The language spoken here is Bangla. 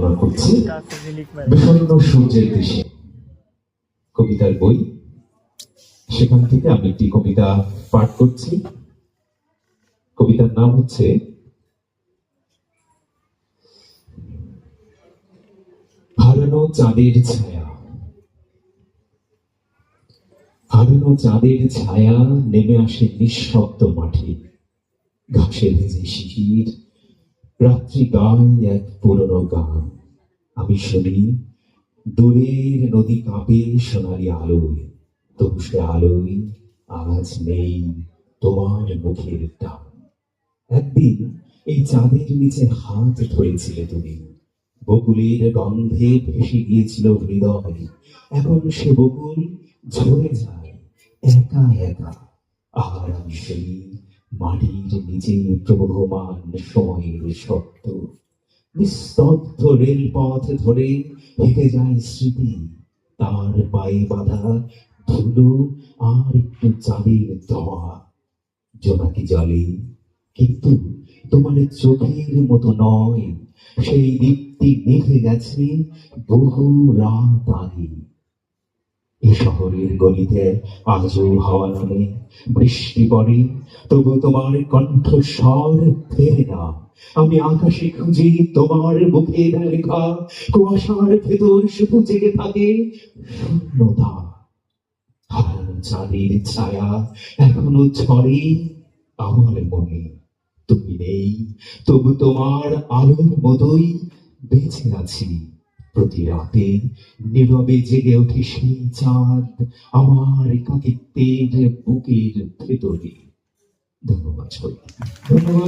বর্ণনা করছি বিষণ্ণ সূর্যের দেশে, কবিতার বই। সেখান থেকে আমি একটি কবিতা পাঠ করছি। কবিতার নাম হচ্ছে হারানো চাঁদের ছায়া। হারানো চাঁদের ছায়া নেমে আসে নিঃশব্দ মাঠে, ঘাসে ভেজে শিশির, রাত্রি গায় এক পুরনো গান। আমি শুনি দূরের নদী কাঁপে সোনালি আলোয়, তবু সে আলোয় আজ নেই তোমার মুখের টান। একদিন এই চাঁদের নিচে হাত ধরেছিলে তুমি, বকুলের গন্ধে ভেসে গিয়েছিল হৃদয়। এখন সে বকুল ঝরে যায় একা একা, আর আমি সেই মাটির নিচে প্রবহমান সময়ের শব্দ। নিস্তব্ধ রেলপথ ধরে হেঁটে যায় স্মৃতি, তার পায়ে বাঁধা ধুলো আর একটু চাঁদের ধোঁয়া। জোনাকি জলে, কিন্তু তোমার চোখের মতো নয়, সেই দীপ্তি নিভে গেছে বহু রাত আগে। এ শহরের গলিতে আজও হাওয়া নামে, বৃষ্টি পড়ে, তবু তোমার কণ্ঠস্বর ফেরে না। আমি আকাশে খুঁজি তোমার মুখের লেখা, কুয়াশার ভেতর শুধু জেগে থাকে শূন্যতা। হারানো চাঁদের ছায়া এখনো ঝরে আমার মনে, তুমি নেই, তবু তোমার আলোর মতোই বেঁচে আছি। প্রতি রাতে নীরবে জেগে ওঠে সেই চাঁদ আমার একাকিত্বের বুকের ভেতরে। ধন্যবাদ সবাইকে। ধন্যবাদ।